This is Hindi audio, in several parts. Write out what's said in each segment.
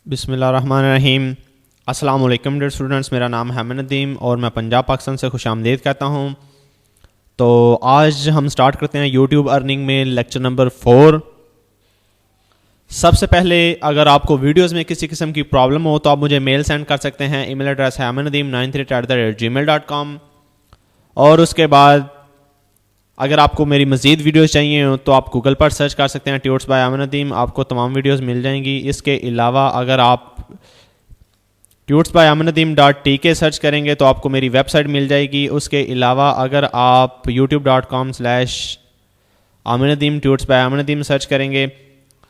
बिस्मिल्लाहिर्रहमानिर्रहीम। अस्सलाम वालेकुम डियर स्टूडेंट्स, मेरा नाम है नदीम और मैं पंजाब पाकिस्तान से खुशामदीद कहता हूँ। तो आज हम स्टार्ट करते हैं यूट्यूब अर्निंग में लेक्चर नंबर 4। सबसे पहले अगर आपको वीडियोस में किसी किस्म की प्रॉब्लम हो तो आप मुझे मेल सेंड कर सकते हैं। ईमेल एड्रेस है amannadeem93@gmail.com। और उसके बाद अगर आपको मेरी मज़ीद वीडियोस चाहिए हो तो आप गूगल पर सर्च कर सकते हैं ट्यूट्स बाय अमन नदीम, आपको तमाम वीडियोस मिल जाएंगी। इसके अलावा अगर आप ट्यूट्स बाय अमन नदीम .tk सर्च करेंगे तो आपको मेरी वेबसाइट मिल जाएगी। उसके अलावा अगर आप youtube.com/अमन नदीम ट्यूट्स बाय अमन नदीम सर्च करेंगे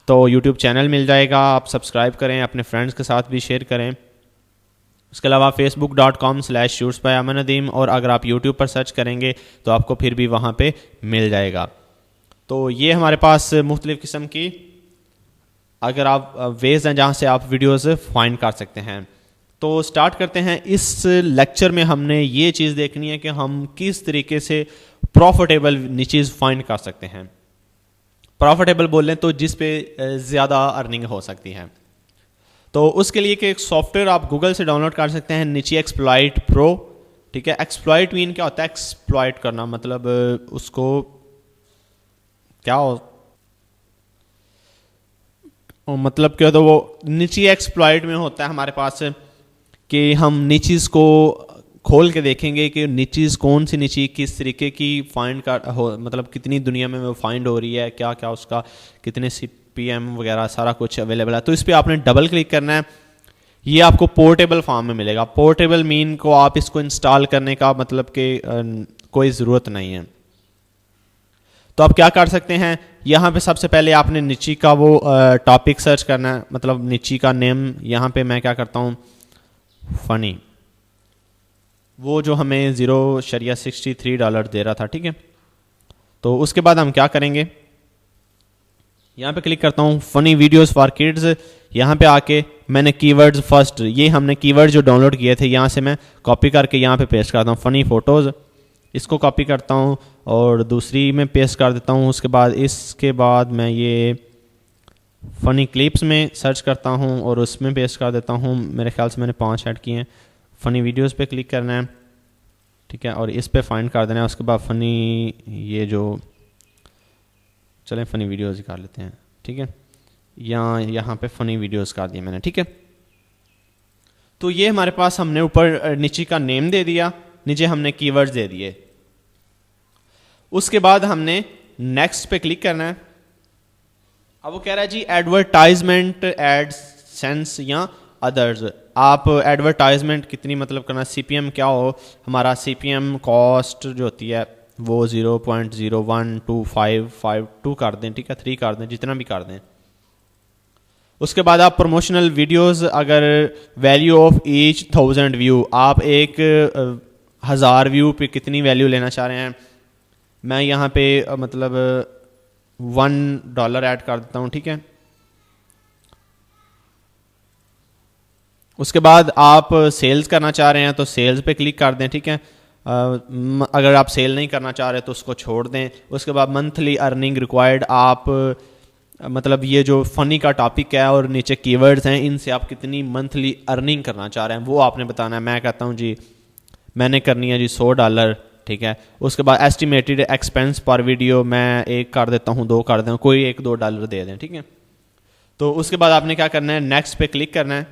तो यूट्यूब चैनल मिल जाएगा। आप सब्सक्राइब करें, अपने फ्रेंड्स के साथ भी शेयर करें। उसके अलावा facebook.com/ट्यूट्स बाय अमन नदीम, और अगर आप यूट्यूब पर सर्च करेंगे तो आपको फिर भी वहाँ पे मिल जाएगा। तो ये हमारे पास मुख्तलिफ़ किस्म की अगर आप वेज़ हैं जहाँ से आप वीडियोज़ फाइंड कर सकते हैं। तो स्टार्ट करते हैं। इस लेक्चर में हमने ये चीज़ देखनी है कि हम किस तरीके से प्रॉफिटेबल नीचेज़ फाइंड कर सकते हैं। प्रॉफिटेबल बोलें तो जिस पे ज़्यादा अर्निंग हो सकती है। तो उसके लिए कि एक सॉफ्टवेयर आप गूगल से डाउनलोड कर सकते हैं, नीचे एक्सप्लॉइट प्रो। ठीक है, एक्सप्लॉइट मीन क्या होता है? एक्सप्लॉइट करना, मतलब उसको क्या हो मतलब क्या, तो वो नीचे एक्सप्लॉइट में होता है हमारे पास कि हम नीचीज़ को खोल के देखेंगे कि नीचीज़ कौन सी नीची किस तरीके की फाइंड कर हो, मतलब कितनी दुनिया में वो फाइंड हो रही है, क्या क्या उसका कितने CPM वगैरह सारा कुछ अवेलेबल है। तो इस पर आपने डबल क्लिक करना है। ये आपको पोर्टेबल फॉर्म में मिलेगा। पोर्टेबल मीन को आप इसको इंस्टॉल करने का मतलब कि कोई ज़रूरत नहीं है। तो आप क्या कर सकते हैं, यहाँ पे सबसे पहले आपने नीची का वो टॉपिक सर्च करना है, मतलब नीची का नेम। यहाँ पे मैं क्या करता हूँ, फ़नी, वो जो हमें $0.63 दे रहा था। ठीक है, तो उसके बाद हम क्या करेंगे, यहाँ पे क्लिक करता हूँ फ़नी वीडियोस फॉर किड्स। यहाँ पे आके मैंने कीवर्ड्स फर्स्ट, ये हमने कीवर्ड जो डाउनलोड किए थे यहाँ से मैं कॉपी करके यहाँ पे पेस्ट करता हूँ। फ़नी फ़ोटोज़, इसको कॉपी करता हूँ और दूसरी में पेस्ट कर देता हूँ। उसके बाद इसके बाद मैं ये फ़नी क्लिप्स में सर्च करता हूँ और उसमें पेस्ट कर देता हूँ। मेरे ख्याल से मैंने 5 ऐड किए हैं। फ़नी वीडियोस पे क्लिक करना है, ठीक है, और इस पे फाइंड कर देना है। उसके बाद फ़नी, ये जो चलें फ़नी वीडियोस कर लेते हैं। ठीक है, यहाँ पे फ़नी वीडियोस कर दिए मैंने। ठीक है, तो ये हमारे पास हमने ऊपर नीचे का नेम दे दिया, नीचे हमने कीवर्ड्स दे दिए। उसके बाद हमने नेक्स्ट पे क्लिक करना है। अब वो कह रहा है जी एडवर्टाइजमेंट, एडसेंस या अदर्स। आप एडवर्टाइजमेंट कितनी मतलब करना, CPM क्या हो, हमारा CPM कॉस्ट जो होती है वो 0.01255 कर दें। ठीक है, 3 कर दें, जितना भी कर दें। उसके बाद आप प्रमोशनल वीडियोस, अगर वैल्यू ऑफ ईच 1000 व्यू, आप एक 1000 व्यू पे कितनी वैल्यू लेना चाह रहे हैं, मैं यहाँ पे मतलब $1 ऐड कर देता हूँ। ठीक है, उसके बाद आप सेल्स करना चाह रहे हैं तो सेल्स पे क्लिक कर दें। ठीक है, अगर आप सेल नहीं करना चाह रहे तो उसको छोड़ दें। उसके बाद मंथली अर्निंग रिक्वायर्ड, आप मतलब ये जो फ़नी का टॉपिक है और नीचे कीवर्ड्स हैं, इनसे आप कितनी मंथली अर्निंग करना चाह रहे हैं वो आपने बताना है। मैं कहता हूँ जी मैंने करनी है जी $100। ठीक है, उसके बाद एस्टिमेटेड एक्सपेंस पर वीडियो मैं 1 कर देता हूँ, 2 कर दें, कोई $1-2 दे दें। ठीक है, तो उसके बाद आपने क्या करना है, नेक्स्ट पे क्लिक करना है।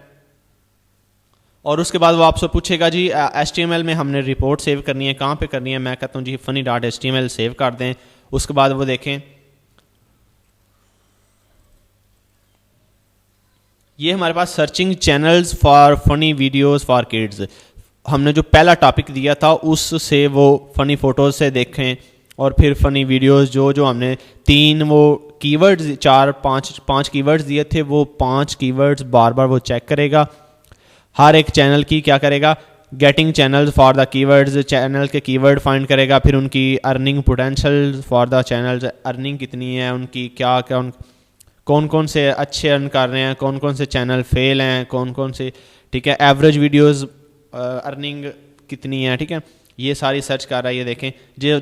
और उसके बाद वो आपसे पूछेगा जी HTML में हमने रिपोर्ट सेव करनी है, कहाँ पे करनी है। मैं कहता हूँ जी funny.html सेव कर दें। उसके बाद वो देखें, ये हमारे पास searching channels for funny videos for kids, हमने जो पहला टॉपिक दिया था उससे वो फ़नी फ़ोटोज़ से देखें और फिर फ़नी वीडियोस जो हमने 3 वो कीवर्ड्स 4-5 कीवर्ड्स दिए थे, वो 5 कीवर्ड्स बार बार वो चेक करेगा। हर एक चैनल की क्या करेगा, getting channels for the keywords, channel के कीवर्ड फाइंड करेगा। फिर उनकी earning potential for the channels, earning कितनी है उनकी, क्या क्या कौन कौन से अच्छे अर्न कर रहे हैं, कौन कौन से चैनल फेल हैं, कौन कौन से। ठीक है, एवरेज वीडियोस अर्निंग कितनी है। ठीक है, ये सारी सर्च कर रहा है, ये देखें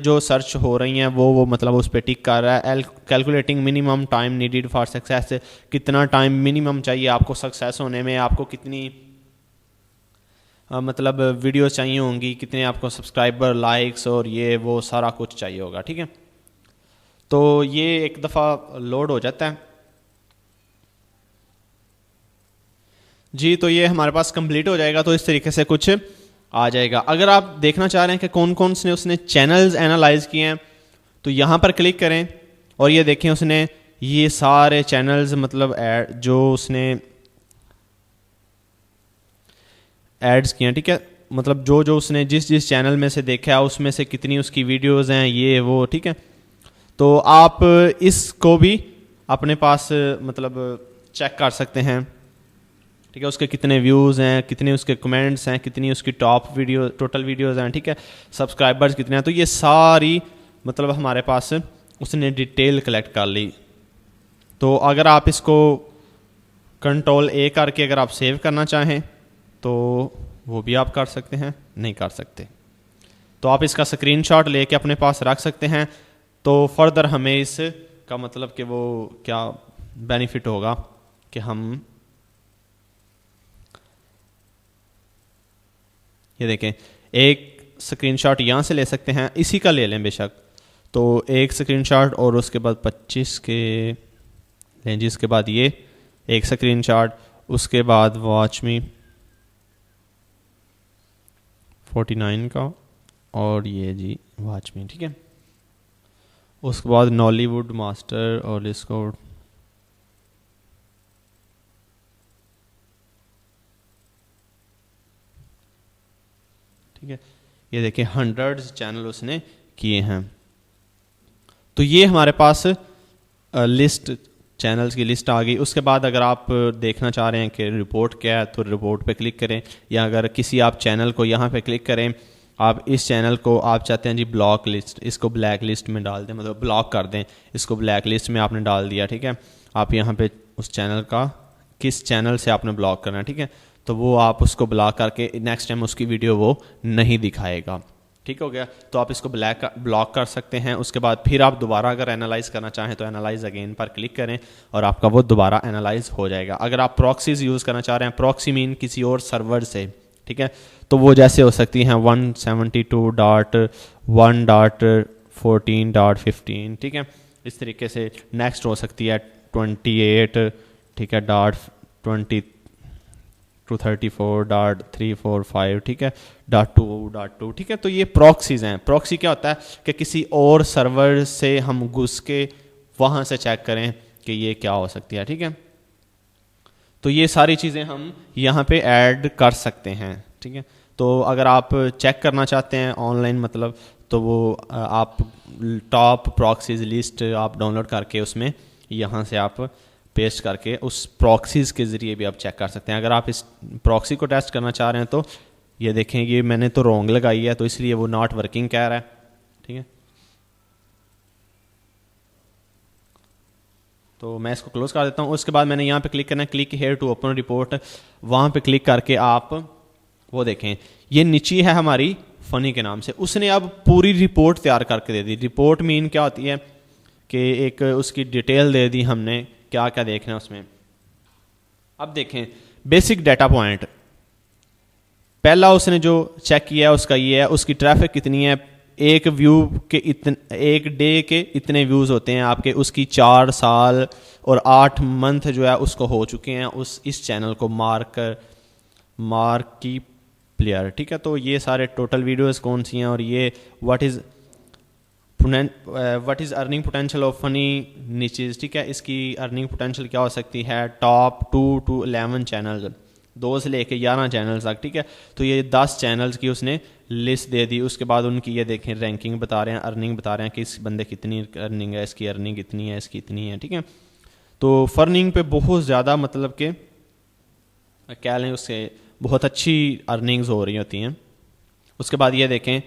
जो सर्च हो रही हैं वो मतलब उस पर टिक कर रहा है। Calculating minimum time needed for success, कितना टाइम मिनिमम चाहिए आपको सक्सेस होने में, आपको कितनी मतलब वीडियो चाहिए होंगी, कितने आपको सब्सक्राइबर, लाइक्स और ये वो सारा कुछ चाहिए होगा। ठीक है, तो ये एक दफ़ा लोड हो जाता है जी, तो ये हमारे पास कंप्लीट हो जाएगा। तो इस तरीके से कुछ आ जाएगा। अगर आप देखना चाह रहे हैं कि कौन कौन से उसने चैनल्स एनालाइज किए हैं तो यहाँ पर क्लिक करें और ये देखें उसने ये सारे चैनल्स मतलब जो उसने एड्स किए हैं, ठीक है, मतलब जो उसने जिस चैनल में से देखा है उसमें से कितनी उसकी वीडियोस हैं, ये वो। ठीक है, तो आप इसको भी अपने पास मतलब चेक कर सकते हैं। ठीक है, उसके कितने व्यूज़ हैं, कितने उसके कमेंट्स हैं, कितनी उसकी टोटल वीडियोस हैं। ठीक है, सब्सक्राइबर्स कितने हैं, तो ये सारी मतलब हमारे पास उसने डिटेल कलेक्ट कर ली। तो अगर आप इसको Ctrl+A करके अगर आप सेव करना चाहें तो वो भी आप कर सकते हैं, नहीं कर सकते तो आप इसका स्क्रीनशॉट लेके अपने पास रख सकते हैं। तो फर्दर हमें इसका मतलब कि वो क्या बेनिफिट होगा कि हम ये देखें एक स्क्रीनशॉट यहाँ से ले सकते हैं, इसी का ले लें बेशक, तो एक स्क्रीनशॉट और उसके बाद 25 के लें जी, इसके बाद ये एक स्क्रीनशॉट, उसके बाद वॉच मी 49 का और ये जी वॉच मी। ठीक है, उसके बाद नॉलीवुड मास्टर और इसको ठीक है, ये देखिए 100 चैनल उसने किए हैं। तो ये हमारे पास लिस्ट चैनल्स की लिस्ट आ गई। उसके बाद अगर आप देखना चाह रहे हैं कि रिपोर्ट क्या है तो रिपोर्ट पे क्लिक करें, या अगर किसी आप चैनल को यहाँ पे क्लिक करें, आप इस चैनल को आप चाहते हैं जी ब्लॉक लिस्ट, इसको ब्लैक लिस्ट में डाल दें, मतलब ब्लॉक कर दें, इसको ब्लैक लिस्ट में आपने डाल दिया। ठीक है, आप यहाँ पे उस चैनल का किस चैनल से आपने ब्लॉक करना है, ठीक है, तो वो आप उसको ब्लॉक करके नेक्स्ट टाइम उसकी वीडियो वो नहीं दिखाएगा। ठीक हो गया, तो आप इसको ब्लॉक कर सकते हैं। उसके बाद फिर आप दोबारा अगर एनालाइज करना चाहें तो एनालाइज अगेन पर क्लिक करें और आपका वो दोबारा एनालाइज हो जाएगा। अगर आप प्रॉक्सीज यूज़ करना चाह रहे हैं, प्रॉक्सी मीन किसी और सर्वर से, ठीक है, तो वो जैसे हो सकती हैं 172.1.14.15, ठीक है, इस तरीके से। नेक्स्ट हो सकती है 28, ठीक है, .234.345, ठीक है, .2, ठीक है। तो ये प्रॉक्सीज हैं। प्रॉक्सी क्या होता है कि किसी और सर्वर से हम घुस के वहाँ से चेक करें कि ये क्या हो सकती है। ठीक है, तो ये सारी चीज़ें हम यहाँ पे ऐड कर सकते हैं। ठीक है, तो अगर आप चेक करना चाहते हैं ऑनलाइन मतलब, तो वो आप टॉप प्रॉक्सीज लिस्ट आप डाउनलोड करके उसमें यहाँ से आप पेस्ट करके उस प्रॉक्सीज के ज़रिए भी आप चेक कर सकते हैं। अगर आप इस प्रॉक्सी को टेस्ट करना चाह रहे हैं तो ये देखें, ये मैंने तो रॉन्ग लगाई है तो इसलिए वो नॉट वर्किंग कह रहा है। ठीक है, तो मैं इसको क्लोज कर देता हूँ। उसके बाद मैंने यहाँ पे क्लिक करना है, click here to open report. वहाँ पे क्लिक करके आप वो देखें, ये नीचे है हमारी फनी के नाम से, उसने अब पूरी रिपोर्ट तैयार करके दे दी। रिपोर्ट मीन क्या होती है कि एक उसकी डिटेल दे दी हमने, क्या क्या देखना है उसमें। अब देखें बेसिक डाटा पॉइंट, पहला उसने जो चेक किया है उसका ये है, उसकी ट्रैफिक कितनी है, एक व्यू के एक डे के इतने व्यूज़ होते हैं आपके, उसकी 4 साल और 8 मंथ जो है उसको हो चुके हैं इस चैनल को मार्की प्लेयर। ठीक है, तो ये सारे टोटल वीडियोस कौन सी हैं और ये what is earning potential of funny niches. ठीक है, इसकी अर्निंग पोटेंशियल क्या हो सकती है, टॉप 2 to 11 चैनल, 2 से लेके 11 चैनल्स तक। ठीक है, तो ये 10 चैनल्स की उसने लिस्ट दे दी। उसके बाद उनकी ये देखें रैंकिंग बता रहे हैं, अर्निंग बता रहे हैं कि इस बंदे कितनी अर्निंग है, इसकी अर्निंग इतनी है, इसकी इतनी है। ठीक है, तो फर्निंग पे बहुत ज़्यादा मतलब कि क्या लें, उससे बहुत अच्छी अर्निंग्स हो रही होती हैं। उसके बाद ये देखें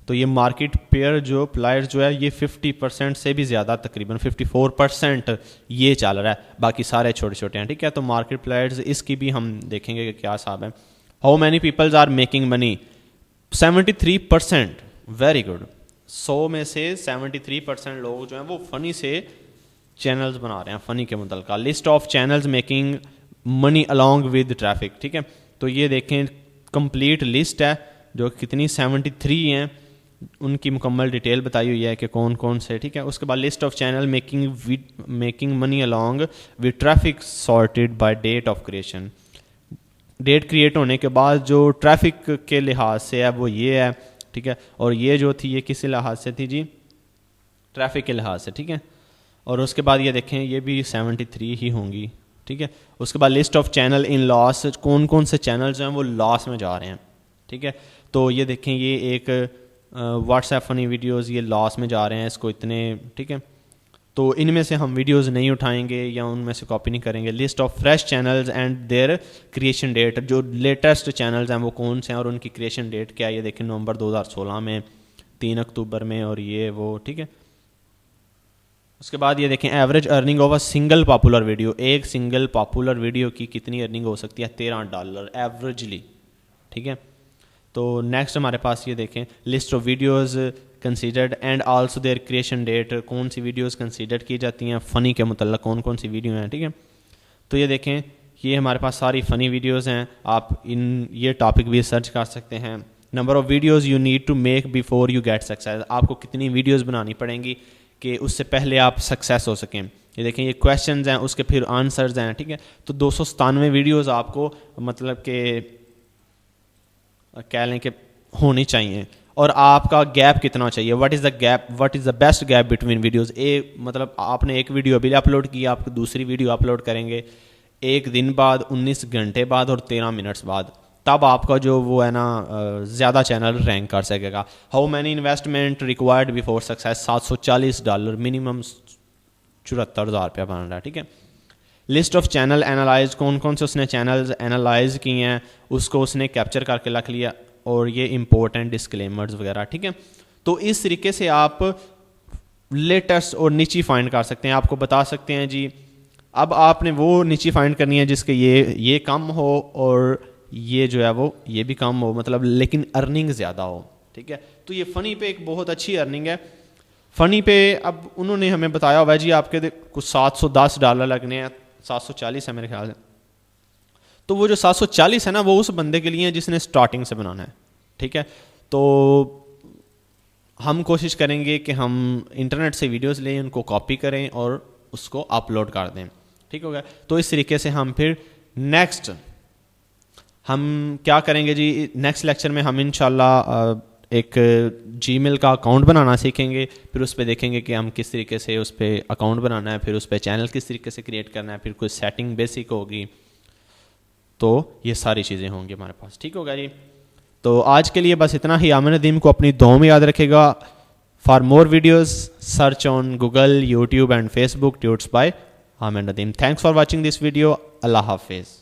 तो ये मार्केट पेयर जो प्लायर्स जो है ये 50% से भी ज़्यादा, तकरीबन 54% ये चल रहा है, बाकी सारे छोटे छोटे हैं। ठीक है, तो मार्केट प्लायर्स इसकी भी हम देखेंगे कि क्या हिसाब है। How many peoples are making money, 73%, very good. 100 में से 73% लोग जो हैं वो फ़नी से चैनल्स बना रहे हैं, फ़नी के मुतल्लिक़। List of channels making money along with traffic, ठीक है। तो ये देखें कंप्लीट लिस्ट है जो कितनी 73 हैं, उनकी मुकम्मल डिटेल बताई हुई है कि कौन कौन से, ठीक है। उसके बाद list of channel making money along with traffic sorted by date of creation. Date create होने के बाद जो ट्रैफिक के लिहाज से है वो ये है, ठीक है। और ये जो थी ये किस लिहाज से थी जी, ट्रैफिक के लिहाज से, ठीक है। और उसके बाद ये देखें ये भी 73 ही होंगी, ठीक है। उसके बाद list of channel in loss, कौन कौन से चैनल जो हैं वो लॉस में जा रहे हैं, ठीक है। तो ये देखें ये एक व्हाट्सएप फनी वीडियोस ये लॉस में जा रहे हैं, इसको इतने, ठीक है। तो इनमें से हम वीडियोस नहीं उठाएंगे या उनमें से कॉपी नहीं करेंगे। List of fresh channels and their creation date, जो लेटेस्ट चैनल्स हैं वो कौन से हैं और उनकी क्रिएशन डेट क्या है, ये देखें नवंबर 2016 में, 3 अक्टूबर में और ये वो, ठीक है। उसके बाद ये देखें average earning of a single popular video, एक सिंगल पॉपुलर वीडियो की कितनी अर्निंग हो सकती है, $13 एवरेजली, ठीक है। तो नेक्स्ट हमारे पास ये देखें list of videos considered and also their creation date, कौन सी वीडियोस कंसीडर की जाती हैं फ़नी के मुतल्लिक़, कौन कौन सी वीडियो हैं, ठीक है। तो ये देखें ये हमारे पास सारी फ़नी वीडियोस हैं, आप इन ये टॉपिक भी सर्च कर सकते हैं। Number of videos you need to make before you get success, आपको कितनी वीडियोस बनानी पड़ेंगी कि उससे पहले आप सक्सेस हो सकें। ये देखें ये क्वेश्चंस हैं, उसके फिर आंसर्स हैं, ठीक है। तो 297 वीडियोस आपको मतलब के कह लें कि होनी चाहिए। और आपका गैप कितना चाहिए, what is the gap, what is the best gap between videos. मतलब आपने एक वीडियो अभी अपलोड की, आप दूसरी वीडियो अपलोड करेंगे 1 दिन बाद, 19 घंटे बाद और 13 मिनट्स बाद, तब आपका जो वो है ना ज़्यादा चैनल रैंक कर सकेगा। How many investment required before success, $740 minimum, 74,000 रुपया बन रहा है, ठीक है। लिस्ट ऑफ चैनल एनालाइज, कौन कौन से उसने चैनल्स एनालाइज किए हैं उसको उसने कैप्चर करके रख लिया, और ये इंपॉर्टेंट डिस्क्लेमर्स वगैरह, ठीक है। तो इस तरीके से आप लेटेस्ट और नीची फाइंड कर सकते हैं। आपको बता सकते हैं जी अब आपने वो नीची फाइंड करनी है जिसके ये कम हो और ये जो है वो ये भी कम हो, मतलब लेकिन अर्निंग ज़्यादा हो, ठीक है। तो ये फ़नी पे एक बहुत अच्छी अर्निंग है। फ़नी पे अब उन्होंने हमें बताया हुआ है जी आपके कुछ $710 लगने हैं, 740 है मेरे ख्याल से। तो वो जो 740 है ना वो उस बंदे के लिए है जिसने स्टार्टिंग से बनाना है, ठीक है। तो हम कोशिश करेंगे कि हम इंटरनेट से वीडियोस लें, उनको कॉपी करें और उसको अपलोड कर दें, ठीक हो गया। तो इस तरीके से हम फिर नेक्स्ट हम क्या करेंगे जी, नेक्स्ट लेक्चर में हम इंशाल्लाह एक जीमेल का अकाउंट बनाना सीखेंगे, फिर उस पर देखेंगे कि हम किस तरीके से उस पर अकाउंट बनाना है, फिर उस पर चैनल किस तरीके से क्रिएट करना है, फिर कुछ सेटिंग बेसिक होगी, तो ये सारी चीज़ें होंगी हमारे पास, ठीक होगा जी। तो आज के लिए बस इतना ही। आमिर नदीम को अपनी दुआ में याद रखेगा। For more videos search on Google, YouTube and Facebook, tuts by Aamir Nadeem. Thanks for watching this video. अल्लाह हाफिज़।